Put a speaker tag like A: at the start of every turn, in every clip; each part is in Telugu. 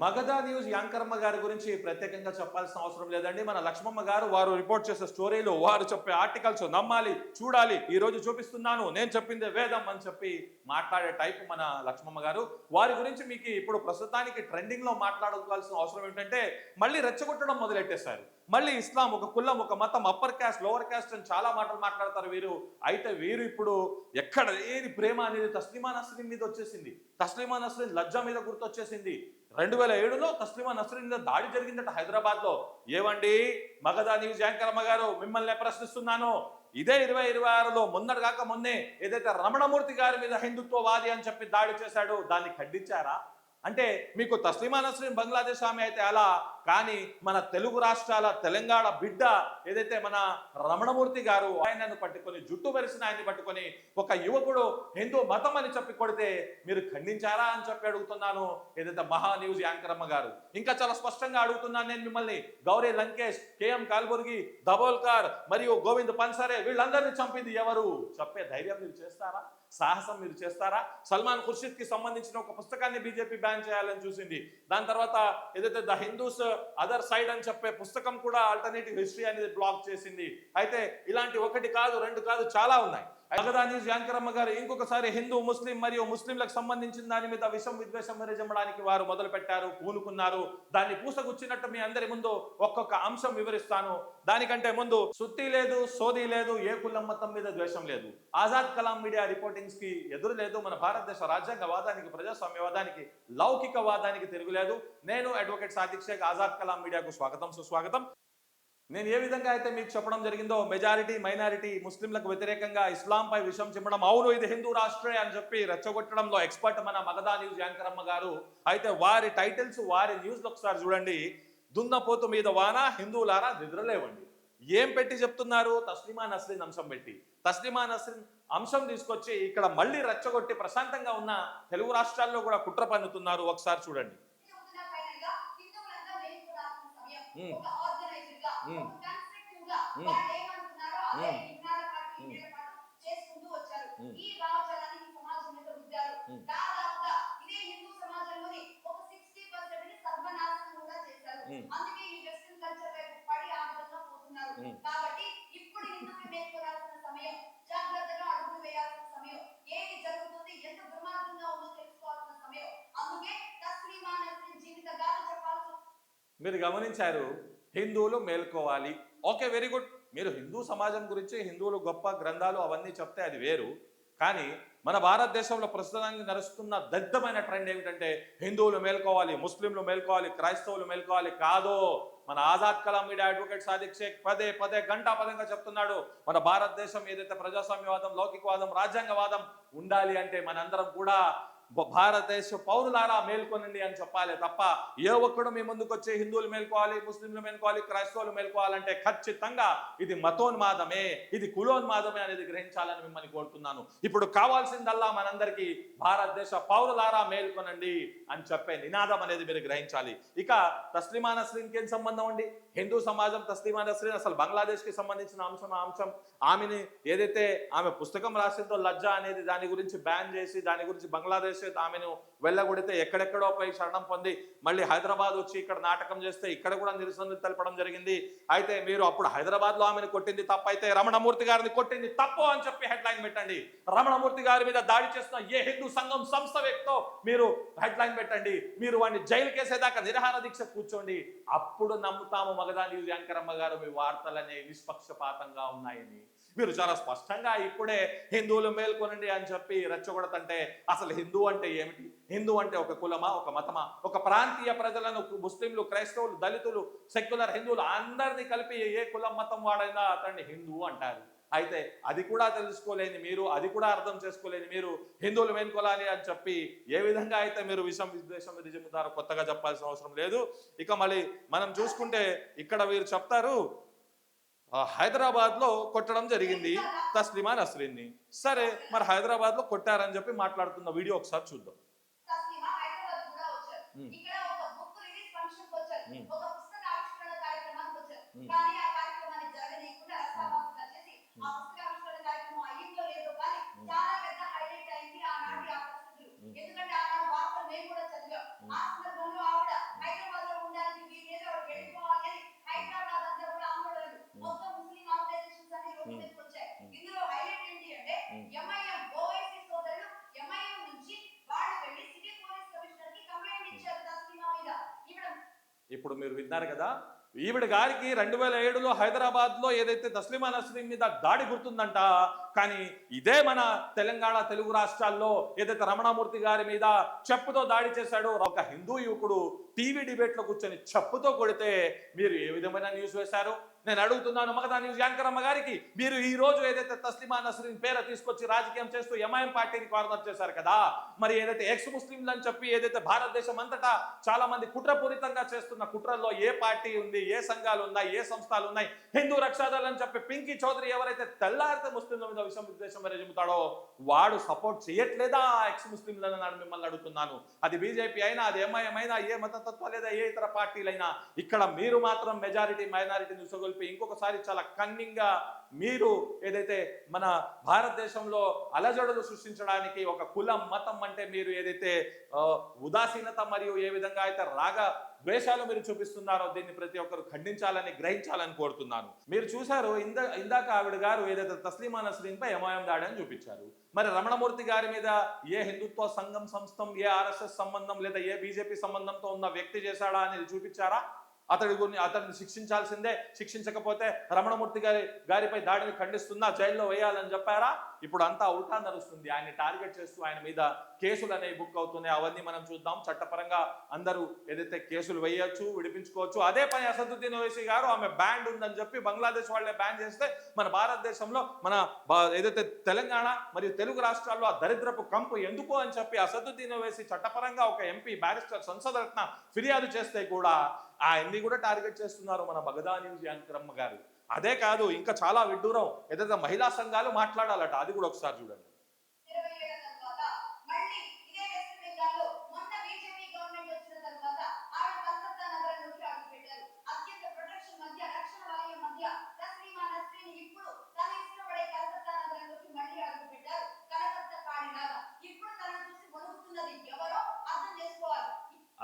A: మగధ న్యూస్ యాంకరమ్మ గారి గురించి ప్రత్యేకంగా చెప్పాల్సిన అవసరం లేదండి. మన లక్ష్మమ్మ గారు వారు రిపోర్ట్ చేసే స్టోరీలు, వారు చెప్పే ఆర్టికల్స్ నమ్మాలి, చూడాలి, ఈ రోజు చూపిస్తున్నాను, నేను చెప్పిందే వేదం అని చెప్పి మాట్లాడే టైప్ మన లక్ష్మమ్మ గారు. వారి గురించి మీకు ఇప్పుడు ప్రస్తుతానికి ట్రెండింగ్ లో మాట్లాడుకోవాల్సిన అవసరం ఏంటంటే మళ్ళీ రెచ్చగొట్టడం మొదలెట్టేశారు. మళ్ళీ ఇస్లాం ఒక కులం, ఒక మతం, అప్పర్ క్యాస్ట్, లోవర్ క్యాస్ట్ అని చాలా మాటలు మాట్లాడతారు వీరు. అయితే వీరు ఇప్పుడు ఎక్కడ ఏది ప్రేమ అనేది తస్లిమా నస్రీన్ మీద వచ్చేసింది. తస్లిమా నస్రీన్ లజ్జా మీద గుర్తొచ్చేసింది. 2007లో తస్లిమా నస్రీన్ మీద దాడి జరిగిందట హైదరాబాద్ లో. ఏవండి మగధ న్యూస్ యాంకరమ్మ గారు, మిమ్మల్ని ప్రశ్నిస్తున్నాను. ఇదే 2026లో మొన్నటి కాక మొన్నే ఏదైతే రమణమూర్తి గారి మీద హిందుత్వవాది అని చెప్పి దాడి చేశాడు, దాన్ని ఖండించారా? అంటే మీకు తస్లిమా నస్రీన్ బంగ్లాదేశ్ ఆమె అయితే అలా, కానీ మన తెలుగు రాష్ట్రాల తెలంగాణ బిడ్డ ఏదైతే మన రమణమూర్తి గారు ఆయనను పట్టుకొని జుట్టు వరిసిన ఆయన్ని పట్టుకొని ఒక యువకుడు హిందూ మతం అని చెప్పి కొడితే మీరు ఖండించారా అని చెప్పి అడుగుతున్నాను ఏదైతే మహా న్యూస్ యాంకరమ్మ గారు. ఇంకా చాలా స్పష్టంగా అడుగుతున్నాను నేను మిమ్మల్ని. గౌరీ లంకేష్, కేఎం కాల్బుర్గి, దబోల్కర్ మరియు గోవింద్ పన్సరే వీళ్ళందరినీ చంపింది ఎవరు చెప్పే ధైర్యం మీరు చేస్తారా? సాహసం మీరు చేస్తారా? సల్మాన్ ఖుర్షిద్ కి సంబంధించిన ఒక పుస్తకాన్ని బీజేపీ బ్యాన్ చేయాలని చూసింది. దాని తర్వాత ఏదైతే ద హిందూస్ అదర్ సైడ్ అని చెప్పే పుస్తకం కూడా ఆల్టర్నేటివ్ హిస్టరీ అనేది బ్లాక్ చేసింది. అయితే ఇలాంటి ఒకటి కాదు, రెండు కాదు, చాలా ఉన్నాయి. మగధ న్యూస్ యాంకరమ్మ గారు ఇంకొకసారి హిందూ, ముస్లిం మరియు ముస్లింలకు సంబంధించిన దాని మీద విషం విద్వేషం విరజమ్మడానికి వారు మొదలు పెట్టారు, పూనుకున్నారు. దాన్ని పూసగుచ్చినట్టు మీ అందరి ముందు ఒక్కొక్క అంశం వివరిస్తాను. దానికంటే ముందు సుత్తి లేదు, సోది లేదు, ఏ కులం మతం మీద ద్వేషం లేదు. ఆజాద్ కలాం మీడియా రిపోర్టింగ్స్ కి ఎదురు లేదు. మన భారతదేశ రాజ్యాంగవాదానికి, ప్రజాస్వామ్యవాదానికి, లౌకికవాదానికి తిరుగులేదు. నేను అడ్వకేట్ సాదిక్ షేక్, ఆజాద్ కలాం మీడియాకు స్వాగతం, సుస్వాగతం. నేను ఏ విధంగా అయితే మీకు చెప్పడం జరిగిందో మెజారిటీ మైనారిటీ ముస్లింలకు వ్యతిరేకంగా ఇస్లాంపై విషం చిమ్మడం, అవును ఇది హిందూ రాష్ట్రే అని చెప్పి రెచ్చగొట్టడంలో ఎక్స్పర్ట్ మన మగధ న్యూస్ యాంకరమ్మ గారు. అయితే వారి టైటిల్స్, వారి న్యూస్లో ఒకసారి చూడండి. దున్నపోతు మీద వాన, హిందువులారా నిద్రలేవండి. ఏం పెట్టి చెప్తున్నారు? తస్లిమా నస్రీన్ అంశం పెట్టి. తస్లిమా నస్రీన్ అంశం తీసుకొచ్చి ఇక్కడ మళ్ళీ రెచ్చగొట్టి ప్రశాంతంగా ఉన్న తెలుగు రాష్ట్రాల్లో కూడా కుట్ర పన్నుతున్నారు. ఒకసారి చూడండి.
B: కాబట్టి ఇప్పుడు హిందువులు మేల్కొనాల్సిన సమయం, జాగ్రత్తగా అడుగులు వేయాల్సిన సమయం, ఏది జరుగుతుంది, ఎంత దుర్మార్గంగా ఉందో తెలుసుకోవాల్సిన సమయం. అందుకే తస్లీమా నస్రీన్ జీవిత గాథ చెప్పాల్సిన.
A: మీరు గమనించారు, హిందువులు మేల్కోవాలి. Okay, very good. మీరు హిందూ సమాజం గురించి, హిందువులు గొప్ప గ్రంథాలు అవన్నీ చెప్తే అది వేరు. కానీ మన భారతదేశంలో ప్రస్తుతానికి నడుస్తున్న దగ్ధమైన ట్రెండ్ ఏమిటంటే హిందువులు మేల్కోవాలి, ముస్లింలు మేల్కోవాలి, క్రైస్తవులు మేల్కోవాలి. కాదు, మన ఆజాద్ కలాం మీడియా అడ్వకేట్ సాదిక్ షేక్ పదే పదే గంటాపదంగా చెప్తున్నాడు. మన భారతదేశం ఏదైతే ప్రజాస్వామ్యవాదం, లౌకికవాదం, రాజ్యాంగవాదం ఉండాలి అంటే మనందరం కూడా భారతదేశ పౌరులారా మేల్కొనండి అని చెప్పాలి తప్ప ఏ ఒక్కడు మీ ముందుకు వచ్చే హిందువులు మేల్కోవాలి, ముస్లింలు మేల్కోవాలి, క్రైస్తవులు మేల్కోవాలంటే ఖచ్చితంగా ఇది మతోన్మాదమే, ఇది కులోన్మాదమే అనేది గ్రహించాలని మిమ్మల్ని కోరుతున్నాను. ఇప్పుడు కావాల్సిందల్లా మనందరికీ భారతదేశ పౌరులారా మేల్కొనండి అని చెప్పే నినాదం అనేది మీరు గ్రహించాలి. ఇక తస్లిమా నస్రీన్కి ఏం సంబంధం అండి? హిందూ సమాజం తస్లిమా నస్రీన్ అసలు బంగ్లాదేశ్కి సంబంధించిన అంశం. ఆమెని ఏదైతే ఆమె పుస్తకం రాసిందో లజ్జా అనేది, దాని గురించి బ్యాన్ చేసి దాని గురించి బంగ్లాదేశ్ ఆమెను వెళ్ళగొడితే ఎక్కడెక్కడో పై శరణం పొంది మళ్ళీ హైదరాబాద్ వచ్చి ఇక్కడ నాటకం చేస్తే ఇక్కడ కూడా నిరసనలు తెలపడం జరిగింది. అయితే మీరు అప్పుడు హైదరాబాద్ లో ఆమెను కొట్టింది తప్పు అయితే రమణమూర్తి గారిని కొట్టింది తప్పు అని చెప్పి హెడ్లైన్ పెట్టండి. రమణమూర్తి గారి మీద దాడి చేస్తున్న ఏ హిందూ సంఘం సంస్థ వ్యక్తో మీరు హెడ్లైన్ పెట్టండి. మీరు వాడిని జైలు కేసేదాకా నిరాహార దీక్ష కూర్చోండి. అప్పుడు నమ్ముతాము మగధ న్యూస్ యాంకరమ్మ గారు మీ వార్తలనే నిష్పక్షపాతంగా ఉన్నాయని. మీరు చాలా స్పష్టంగా ఇప్పుడే హిందువులు మేల్కొనండి అని చెప్పి రెచ్చగొడతంటే అసలు హిందూ అంటే ఏమిటి? హిందూ అంటే ఒక కులమా, ఒక మతమా? ఒక ప్రాంతీయ ప్రజలను ముస్లింలు, క్రైస్తవులు, దళితులు, సెక్యులర్ హిందువులు అందరినీ కలిపి ఏ కులం మతం వాడైనా అతన్ని హిందూ అంటారు. అయితే అది కూడా తెలుసుకోలేని మీరు, అది కూడా అర్థం చేసుకోలేని మీరు హిందువులు మేల్కొలాలి అని చెప్పి ఏ విధంగా అయితే మీరు విషం విద్వేషం విధించుతారో కొత్తగా చెప్పాల్సిన అవసరం లేదు. ఇక మళ్ళీ మనం చూసుకుంటే ఇక్కడ వీరు చెప్తారు హైదరాబాద్ లో కొట్టడం జరిగింది తస్లిమా నస్రీన్ని. సరే, మరి హైదరాబాద్ లో కొట్టారని చెప్పి మాట్లాడుతున్న వీడియో ఒకసారి చూద్దాం.
B: ఎందుకంటే ఆ వార్త మేము కూడా చదివాం. ఆ సందర్భంలో ఆవిడ
A: ఇప్పుడు మీరు విన్నారు కదా, ఈవిడ గారికి 2007లో హైదరాబాద్లో ఏదైతే తస్లిమా నస్రీన్ మీద దాడి గుర్తుందంట. కానీ ఇదే మన తెలంగాణ తెలుగు రాష్ట్రాల్లో ఏదైతే రమణమూర్తి గారి మీద చెప్పుతో దాడి చేశాడో, ఒక హిందూ యువకుడు టీవీ డిబేట్లో కూర్చొని చెప్పుతో కొడితే మీరు ఏ విధమైన న్యూస్ వేశారు? నేను అడుగుతున్నాను మగధా న్యూస్ యాంకర్ అమ్మ గారికి, మీరు ఈ రోజు ఏదైతే తస్లిమా నస్రీన్ పేరు తీసుకొచ్చి రాజకీయం చేస్తూ ఎంఐఎం పార్టీని కార్నర్ చేశారు కదా, మరి ఏదైతే ఎక్స్ ముస్లింలు అని చెప్పి ఏదైతే భారతదేశం అంతటా చాలా మంది కుట్రపూరితంగా చేస్తున్న కుట్రల్లో ఏ పార్టీ ఉంది, ఏ సంఘాలు ఉన్నాయి, ఏ సంస్థలు ఉన్నాయి, హిందూ రక్షాదళం అని చెప్పి పింకీ చౌదరి ఎవరైతే తెల్లారితే ముస్లింల మీద విషం చెబుతాడో వాడు సపోర్ట్ చేయట్లేదా ఎక్స్ ముస్లింలను అని మిమ్మల్ని అడుగుతున్నాను. అది బీజేపీ అయినా, అది ఎంఐఎం అయినా, ఏ మతతత్వ లేదా ఏ ఇతర పార్టీలైనా, ఇక్కడ మీరు మాత్రం మెజారిటీ మైనారిటీని ఉసగొల్పి ఇంకొకసారి చాలా కన్నింగ్గా మీరు ఏదైతే మన భారతదేశంలో అలజడులు సృష్టించడానికి ఒక కులం మతం అంటే మీరు ఏదైతే ఉదాసీనత మరియు ఏ విధంగా అయితే రాగ ద్వేషాలు మీరు చూపిస్తున్నారో దీన్ని ప్రతి ఒక్కరు ఖండించాలని గ్రహించాలని కోరుతున్నాను. మీరు చూశారు ఇందాక ఆవిడ గారు ఏదైతే తస్లిమా నస్రీన్ పై ఎంఐఎం దాడి అని చూపించారు. మరి రమణమూర్తి గారి మీద ఏ హిందుత్వ సంఘం సంస్థం, ఏ ఆర్ఎస్ఎస్ సంబంధం లేదా ఏ బీజేపీ సంబంధంతో ఉన్న వ్యక్తి చేశాడా అనేది చూపించారా? అతడిని శిక్షించాల్సిందే, శిక్షించకపోతే రమణమూర్తి గారిపై దాడిని ఖండిస్తున్నా జైల్లో వేయాలని చెప్పారా? ఇప్పుడు అంతా ఉల్టా నడుస్తుంది. ఆయన్ని టార్గెట్ చేస్తూ ఆయన మీద కేసులు అనేవి బుక్ అవుతున్నాయి. అవన్నీ మనం చూద్దాం. చట్టపరంగా అందరూ ఏదైతే కేసులు వేయొచ్చు, విడిపించుకోవచ్చు. అదే పని అసదుద్దీన్ ఓవైసీ గారు ఆమె బ్యాండ్ ఉందని చెప్పి బంగ్లాదేశ్ వాళ్ళే బ్యాన్ చేస్తే మన భారతదేశంలో ఏదైతే తెలంగాణ మరియు తెలుగు రాష్ట్రాల్లో ఆ దరిద్రపు కంపు ఎందుకు అని చెప్పి అసదుద్దీన్ ఓవైసీ చట్టపరంగా ఒక ఎంపీ బ్యారిస్టర్ సంసదరత్న ఫిర్యాదు చేస్తే కూడా ఆయన్ని కూడా టార్గెట్ చేస్తున్నారు మన మగధా న్యూస్ యాంకర్ అమ్మ గారు. అదే కాదు, ఇంకా చాలా విడ్డూరం, ఏదైతే మహిళా సంఘాలు మాట్లాడాలట, అది కూడా ఒకసారి చూడండి.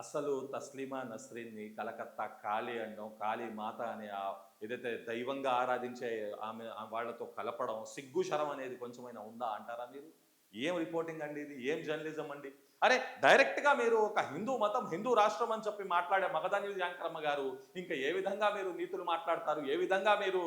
A: అసలు తస్లిమా నస్రీన్ని కలకత్తా కాళీ అనడం, కాళీ మాత అనే ఏదైతే దైవంగా ఆరాధించే ఆమె వాళ్ళతో కలపడం, సిగ్గు శరం అనేది కొంచెమైనా ఉందా అంటారా మీరు? ఏం రిపోర్టింగ్ అండి ఇది? ఏం జర్నలిజం అండి? అరే డైరెక్ట్గా మీరు ఒక హిందూ మతం, హిందూ రాష్ట్రం అని చెప్పి మాట్లాడే మగధా న్యూస్ యాంకరమ్మ గారు ఇంకా ఏ విధంగా మీరు నీతులు మాట్లాడతారు, ఏ విధంగా మీరు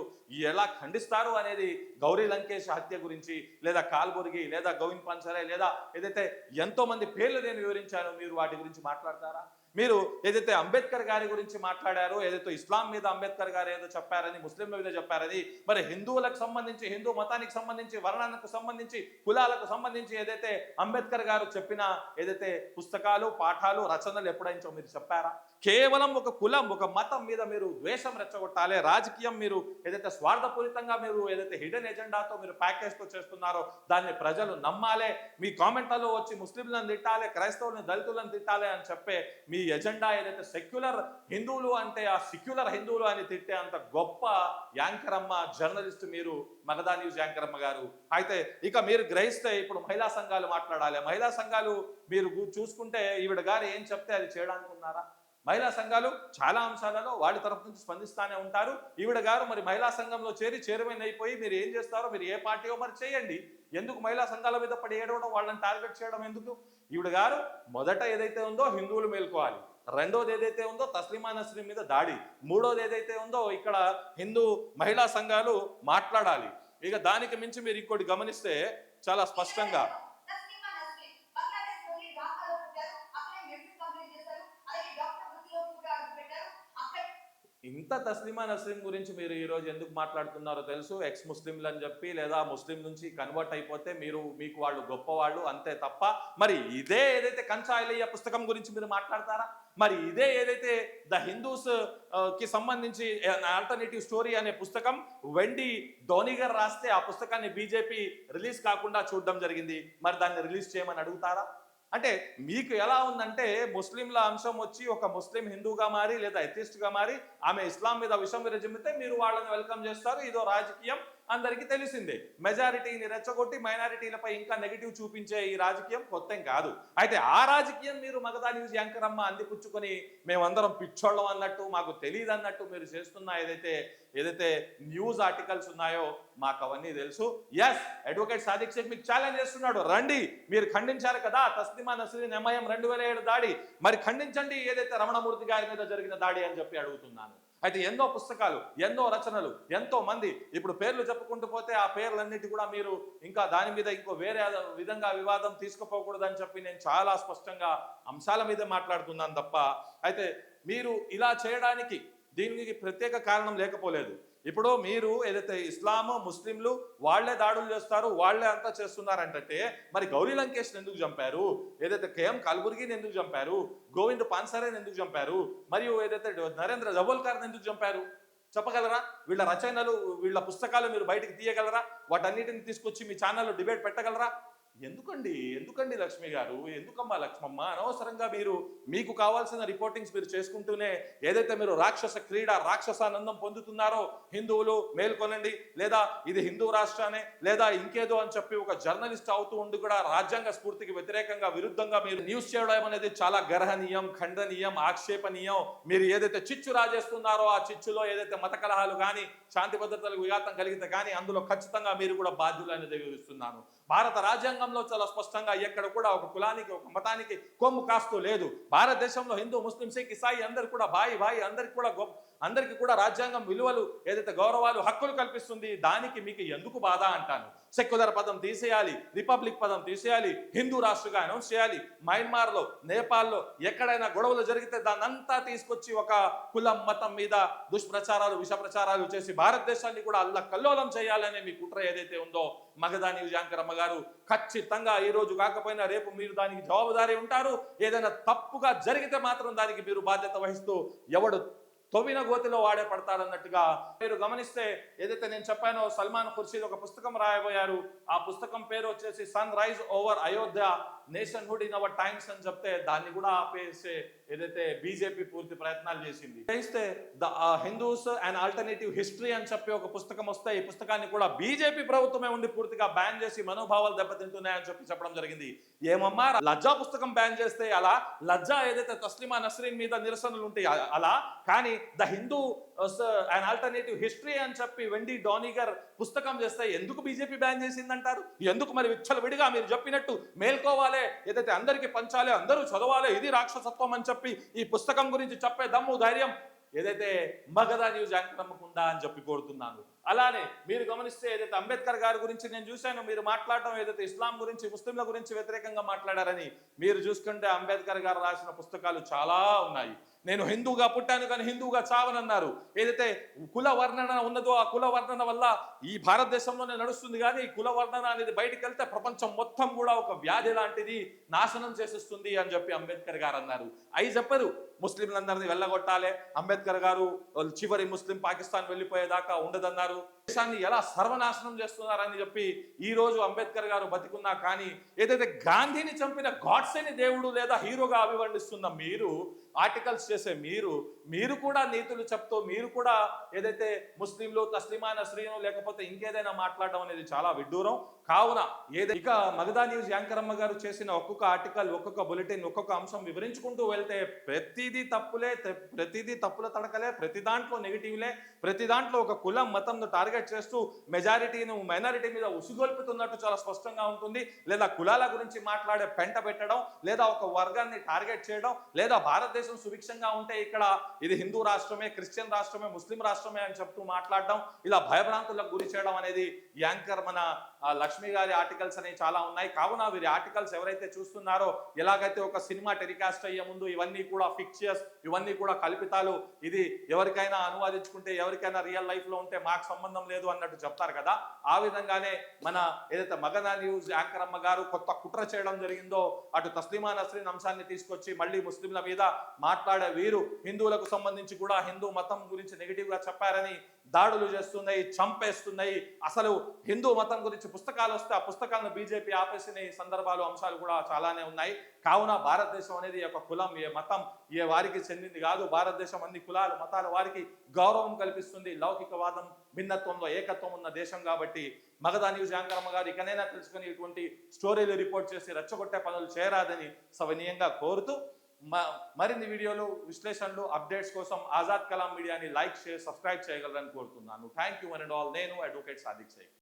A: ఎలా ఖండిస్తారు అనేది గౌరీ లంకేష్ హత్య గురించి, లేదా కాల్బుర్గి, లేదా గోవింద్ పాన్సరే, లేదా ఏదైతే ఎంతో మంది పేర్లు నేను వివరించానో మీరు వాటి గురించి మాట్లాడతారా? మీరు ఏదైతే అంబేద్కర్ గారి గురించి మాట్లాడారో, ఏదైతే ఇస్లాం మీద అంబేద్కర్ గారు ఏదో చెప్పారని, ముస్లింల మీద చెప్పారని, మరి హిందువులకు సంబంధించి, హిందూ మతానికి సంబంధించి, వర్ణానికి సంబంధించి, కులాలకు సంబంధించి ఏదైతే అంబేద్కర్ గారు చెప్పిన ఏదైతే పుస్తకాలు, పాఠాలు, రచనలు ఎప్పుడైనా మీరు చెప్పారా? కేవలం ఒక కులం, ఒక మతం మీద మీరు ద్వేషం రెచ్చగొట్టాలి, రాజకీయం మీరు ఏదైతే స్వార్థపూరితంగా మీరు ఏదైతే హిడెన్ ఎజెండాతో మీరు ప్యాకేజ్తో చేస్తున్నారో దాన్ని ప్రజలు నమ్మాలి. మీ కామెంట్లలో వచ్చి ముస్లింలను తిట్టాలి, క్రైస్తవులను, దళితులను తిట్టాలి అని చెప్పే మీ ఎజెండా ఏదైతే సెక్యులర్ హిందువులు అంటే ఆ సెక్యులర్ హిందువులు అని తిట్టే అంత గొప్ప యాంకరమ్మ జర్నలిస్ట్ మీరు మగధా న్యూస్ యాంకరమ్మ గారు. అయితే ఇక మీరు గ్రహిస్తే ఇప్పుడు మహిళా సంఘాలు మాట్లాడాలి. మహిళా సంఘాలు మీరు చూసుకుంటే ఈవిడ గారు ఏం చెప్తే అది చేయడానికి ఉన్నారా? మహిళా సంఘాలు చాలా అంశాలలో వాళ్ళ తరఫు నుంచి స్పందిస్తూనే ఉంటారు. ఈవిడ గారు మరి మహిళా సంఘంలో చైర్మన్ అయిపోయి మీరు ఏం చేస్తారో, మీరు ఏ పార్టీయో మరి చేయండి. ఎందుకు మహిళా సంఘాల మీద పడి ఏడవడం, వాళ్ళని టార్గెట్ చేయడం ఎందుకు? ఈవిడ గారు మొదట ఏదైతే ఉందో హిందువులు మేల్కోవాలి, రెండోది ఏదైతే ఉందో తస్లిమా నస్రీన్ మీద దాడి, మూడోది ఏదైతే ఉందో ఇక్కడ హిందూ మహిళా సంఘాలు మాట్లాడాలి. ఇక దానికి మించి మీరు ఇంకోటి గమనిస్తే చాలా స్పష్టంగా ఇంత తస్లిమా నస్రీన్ గురించి మీరు ఈరోజు ఎందుకు మాట్లాడుతున్నారో తెలుసు. ఎక్స్ ముస్లింలు అని చెప్పి, లేదా ముస్లిం నుంచి కన్వర్ట్ అయిపోతే మీకు వాళ్ళు గొప్పవాళ్ళు అంతే తప్ప, మరి ఇదే ఏదైతే కంచాయిలయ్య పుస్తకం గురించి మీరు మాట్లాడతారా? మరి ఇదే ఏదైతే ద హిందూస్ కి సంబంధించి ఆల్టర్నేటివ్ స్టోరీ అనే పుస్తకం వెండి ధోనిగర్ రాస్తే ఆ పుస్తకాన్ని బీజేపీ రిలీజ్ కాకుండా చూడడం జరిగింది. మరి దాన్ని రిలీజ్ చేయమని అడుగుతారా? అంటే మీకు ఎలా ఉందంటే ముస్లింల అంశం వచ్చి ఒక ముస్లిం హిందూగా మారి లేదా ఎథిస్ట్గా మారి ఆమె ఇస్లాం మీద విషం విరజిమ్మితే మీరు వాళ్ళని వెల్కమ్ చేస్తారు, ఇదో రాజకీయం, అందరికీ తెలిసిందే. మెజారిటీని రెచ్చగొట్టి మైనారిటీలపై ఇంకా నెగిటివ్ చూపించే ఈ రాజకీయం కొత్త కాదు. అయితే ఆ రాజకీయం మీరు మగధా న్యూస్ యాంకర్ అమ్మ అందిపుచ్చుకొని మేమందరం పిచ్చోళ్ళం అన్నట్టు, మాకు తెలియదు అన్నట్టు మీరు చేస్తున్న ఏదైతే న్యూస్ ఆర్టికల్స్ ఉన్నాయో మాకు అవన్నీ తెలుసు. ఎస్, అడ్వకేట్ సాదిక్ షేక్ మీకు ఛాలెంజ్ చేస్తున్నాడు, రండి, మీరు ఖండించారు కదా తస్లిమా నస్రీన్ MIM 2007 దాడి, మరి ఖండించండి ఏదైతే రమణమూర్తి గారి మీద జరిగిన దాడి అని చెప్పి అడుగుతున్నాను. అయితే ఎన్నో పుస్తకాలు, ఎన్నో రచనలు, ఎంతో మంది, ఇప్పుడు పేర్లు చెప్పుకుంటూ పోతే ఆ పేర్లన్నిటి కూడా మీరు ఇంకా దాని మీద ఇంకో వేరే విధంగా వివాదం తీసుకుపోకూడదని చెప్పి నేను చాలా స్పష్టంగా అంశాల మీద మాట్లాడుతున్నాను తప్ప, అయితే మీరు ఇలా చేయడానికి దీనికి ప్రత్యేక కారణం లేకపోలేదు. ఇప్పుడు మీరు ఏదైతే ఇస్లాము ముస్లింలు వాళ్లే దాడులు చేస్తారు, వాళ్లే అంతా చేస్తున్నారంటే మరి గౌరీ లంకేష్ని ఎందుకు చంపారు, ఏదైతే KM కల్బుర్గిని ఎందుకు చంపారు, గోవింద్ పాన్సరేని ఎందుకు చంపారు, మరియు ఏదైతే నరేంద్ర దబోల్కర్ని ఎందుకు చంపారు చెప్పగలరా? వీళ్ళ రచనలు, వీళ్ళ పుస్తకాలు మీరు బయటికి తీయగలరా? వాటన్నిటిని తీసుకొచ్చి మీ ఛానల్లో డిబేట్ పెట్టగలరా? ఎందుకండి లక్ష్మి గారు, ఎందుకమ్మా లక్ష్మమ్మ, అనవసరంగా మీకు కావాల్సిన రిపోర్టింగ్స్ మీరు చేసుకుంటూనే ఏదైతే మీరు రాక్షస క్రీడ, రాక్షసానందం పొందుతున్నారో, హిందువులు మేల్కొనండి, లేదా ఇది హిందూ రాష్ట్రానే, లేదా ఇంకేదో అని చెప్పి ఒక జర్నలిస్ట్ అవుతూ ఉండి కూడా రాజ్యాంగ స్ఫూర్తికి వ్యతిరేకంగా, విరుద్ధంగా మీరు న్యూస్ చేయడం అనేది చాలా గర్హనీయం, ఖండనీయం, ఆక్షేపణీయం. మీరు ఏదైతే చిచ్చు రాజేస్తున్నారో ఆ చిచ్చులో ఏదైతే మత కలహాలు కానీ, శాంతి భద్రతలకు విఘాతం కలిగితే కానీ అందులో ఖచ్చితంగా మీరు కూడా బాధ్యులు అనేది వివరిస్తున్నాను. భారత రాజ్యాంగంలో చాలా స్పష్టంగా ఎక్కడ కూడా ఒక కులానికి, ఒక మతానికి కొమ్ము కాస్తూ లేదు. భారతదేశంలో హిందూ, ముస్లిం, సిక్, ఇసాయి అందరు కూడా బాయి అందరికీ కూడా రాజ్యాంగం విలువలు, ఏదైతే గౌరవాలు, హక్కులు కల్పిస్తుంది. దానికి మీకు ఎందుకు బాధ అంటాను. సెక్యులర్ పదం తీసేయాలి, రిపబ్లిక్ పదం తీసేయాలి, హిందూ రాష్ట్రంగా అనౌన్స్ చేయాలి. మయన్మార్లో, నేపాల్లో ఎక్కడైనా గొడవలు జరిగితే దాన్నంతా తీసుకొచ్చి ఒక కులం, మతం మీద దుష్ప్రచారాలు, విష ప్రచారాలు చేసి భారతదేశాన్ని కూడా అల్లకల్లోలం చేయాలనే మీ కుట్ర ఏదైతే ఉందో మగధా న్యూస్ యాంకర్ అమ్మ గారు, ఖచ్చితంగా ఈ రోజు కాకపోయినా రేపు మీరు దానికి జవాబుదారీ ఉంటారు. ఏదైనా తప్పుగా జరిగితే మాత్రం దానికి మీరు బాధ్యత వహిస్తూ ఎవడు తొవిన గోతిలో వాడే పడతారన్నట్టుగా మీరు గమనిస్తే, ఏదైతే నేను చెప్పానో సల్మాన్ ఖుర్షీద్ ఒక పుస్తకం రాయబోయారు. ఆ పుస్తకం పేరు వచ్చేసి sunrise over Ayodhya, nationhood in our times అని చెప్తే దాన్ని కూడా ఆపేసే ఏదైతే బీజేపీ పూర్తి ప్రయత్నాలు చేసింది. చేస్తే the Hindus and alternative history అని చెప్పి ఒక పుస్తకం వస్తే ఈ పుస్తకాన్ని కూడా బీజేపీ ప్రభుత్వమే ఉండి పూర్తిగా బ్యాన్ చేసి మనోభావాలు దెబ్బతింటున్నాయని చెప్పడం జరిగింది. ఏమమ్మా, లజ్జా పుస్తకం బ్యాన్ చేస్తే అలా, లజ్జా ఏదైతే తస్లిమా నస్రీన్ మీద నిరసనలు ఉంటాయి అలా, కానీ the Hindu and alternative history అని చెప్పి వెండీ డానిగర్ పుస్తకం చేస్తే ఎందుకు బీజేపీ బ్యాన్ చేసిందంటారు? ఎందుకు మరి విచ్చలవిడిగా మీరు చెప్పినట్టు మేల్కోవాలి, ఏదైతే అందరికీ పంచాలి, అందరూ చదవాలి, ఇది రాక్షసత్వం అని చెప్పి ఈ పుస్తకం గురించి చెప్పే దమ్ము, ధైర్యం ఏదైతే మగధా న్యూస్ యాంకర్ అమ్మకుందా అని చెప్పి కోరుతున్నాను. అలానే మీరు గమనిస్తే ఏదైతే అంబేద్కర్ గారి గురించి నేను చూశాను, మీరు మాట్లాడటం ఏదైతే ఇస్లాం గురించి, ముస్లింల గురించి వ్యతిరేకంగా మాట్లాడారని మీరు చూసుకుంటే అంబేద్కర్ గారు రాసిన పుస్తకాలు చాలా ఉన్నాయి. నేను హిందూగా పుట్టాను కానీ హిందూగా చావనన్నారు. ఏదైతే కుల వర్ణన ఉన్నదో ఆ కుల వర్ణన వల్ల ఈ భారతదేశంలోనే నడుస్తుంది, కానీ ఈ కుల వర్ణన అనేది బయటికి వెళ్తే ప్రపంచం మొత్తం కూడా ఒక వ్యాధి లాంటిది, నాశనం చేసేస్తుంది అని చెప్పి అంబేద్కర్ గారు అన్నారు. అవి చెప్పరు ముస్లింలందరినీ వెళ్ళగొట్టాలి, అంబేద్కర్ గారు చివరి ముస్లిం పాకిస్తాన్ వెళ్ళిపోయేదాకా ఉండదన్నారు. దేశాన్ని ఎలా సర్వనాశనం చేస్తున్నారని చెప్పి ఈ రోజు అంబేద్కర్ గారు బతికున్నా కానీ, ఏదైతే గాంధీని చంపిన గాడ్సేని దేవుడు లేదా హీరోగా అభివర్ణిస్తున్న మీరు, ఆర్టికల్స్ చేసే మీరు కూడా నీతులు చెప్తూ, మీరు కూడా ఏదైతే ముస్లింలు, తస్లిమా నస్రీను లేకపోతే ఇంకేదైనా మాట్లాడడం అనేది చాలా విడ్డూరం. కావున ఏదైతే ఇక మగధా న్యూస్ యాంకర్ అమ్మ గారు చేసిన ఒక్కొక్క ఆర్టికల్, ఒక్కొక్క బులెటిన్, ఒక్కొక్క అంశం వివరించుకుంటూ వెళ్తే ప్రతిదీ తప్పులే, ప్రతిదీ తప్పుల తడకలే, ప్రతి దాంట్లో నెగిటివ్లే, ప్రతి దాంట్లో ఒక కులం, మతంను టార్గెట్ చేస్తూ మెజారిటీను మైనారిటీ మీద ఉసిగొల్పుతున్నట్టు చాలా స్పష్టంగా ఉంటుంది. లేదా కులాల గురించి మాట్లాడే పెంట పెట్టడం, లేదా ఒక వర్గాన్ని టార్గెట్ చేయడం, లేదా భారతదేశం సుభిక్షంగా ఉంటే ఇక్కడ ఇది హిందూ రాష్ట్రమే, క్రిస్టియన్ రాష్ట్రమే, ముస్లిం రాష్ట్రమే అని చెప్తూ మాట్లాడడం, ఇలా భయభ్రాంతులకు గురి చేయడం అనేది యాంకర్ మన లక్ష్మి గారి ఆర్టికల్స్ అనేవి చాలా ఉన్నాయి. కావున వీరి ఆర్టికల్స్ ఎవరైతే చూస్తున్నారో, ఎలాగైతే ఒక సినిమా టెలికాస్ట్ అయ్యే ముందు ఇవన్నీ కూడా ఫిక్షియస్, ఇవన్నీ కూడా కల్పితాలు, ఇది ఎవరికైనా అనువాదించుకుంటే, ఎవరికైనా రియల్ లైఫ్ లో ఉంటే మాకు సంబంధం లేదు అన్నట్టు చెప్తారు కదా, ఆ విధంగానే మన ఏదైతే మగధా న్యూస్ యాంకర్ అమ్మ గారు కొత్త కుట్ర చేయడం జరిగిందో, అటు తస్లిమా నస్రీన్ అంశాన్ని తీసుకొచ్చి మళ్ళీ ముస్లింల మీద మాట్లాడే వీరు హిందువులకు సంబంధించి కూడా హిందూ మతం గురించి నెగిటివ్ గా చెప్పారని దాడులు చేస్తున్నాయి, చంపేస్తున్నాయి. అసలు హిందూ మతం గురించి పుస్తకాలు వస్తే ఆ పుస్తకాలను బీజేపీ ఆపేసిన ఈ సందర్భాలు, అంశాలు కూడా చాలానే ఉన్నాయి. కావున భారతదేశం అనేది ఒక కులం, ఏ మతం, ఏ వారికి చెందింది కాదు. భారతదేశం అన్ని కులాలు, మతాల వారికి గౌరవం కల్పిస్తుంది. లౌకికవాదం, భిన్నత్వంలో ఏకత్వం ఉన్న దేశం కాబట్టి మగధా న్యూస్ యాంకరమ్మ గారు ఇకనైనా తెలుసుకుని ఇటువంటి స్టోరీలు రిపోర్ట్ చేసి రెచ్చగొట్టే పనులు చేయరాదని సవినీయంగా కోరుతూ, మరిన్ని వీడియోలు, విశ్లేషణలు, అప్డేట్స్ కోసం ఆజాద్ కలాం మీడియాని లైక్, షేర్, సబ్స్క్రైబ్ చేయగలరని కోరుతున్నాను. Thank you one and all. నేను అడ్వకేట్ సాదిక్ షేక్.